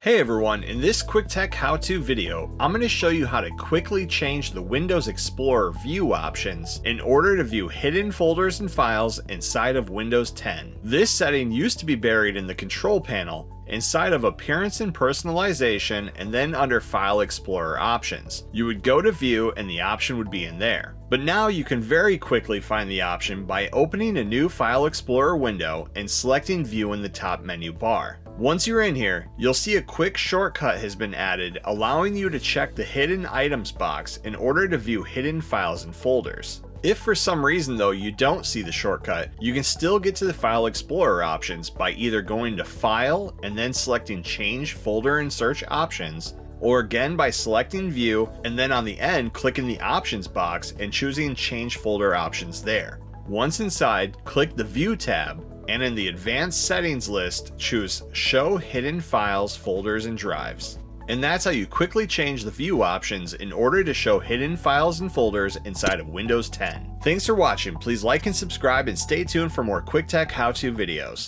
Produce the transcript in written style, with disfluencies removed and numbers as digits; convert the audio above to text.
Hey everyone, in this quicktech how-to video, I'm going to show you how to quickly change the Windows Explorer view options in order to view hidden folders and files inside of Windows 10. This setting used to be buried in the control panel, inside of Appearance and Personalization, and then under File Explorer options. You would go to View and the option would be in there. But now you can very quickly find the option by opening a new File Explorer window and selecting View in the top menu bar. Once you're in here, you'll see a quick shortcut has been added, allowing you to check the Hidden Items box in order to view hidden files and folders. If for some reason though you don't see the shortcut, you can still get to the File Explorer options by either going to File and then selecting Change Folder and Search Options, or again by selecting View and then on the end clicking the Options box and choosing Change Folder Options there. Once inside, click the View tab, and in the Advanced Settings list, choose Show Hidden Files, Folders, and Drives. And that's how you quickly change the view options in order to show hidden files and folders inside of Windows 10. Thanks for watching, please like and subscribe and stay tuned for more quicktech how-to videos.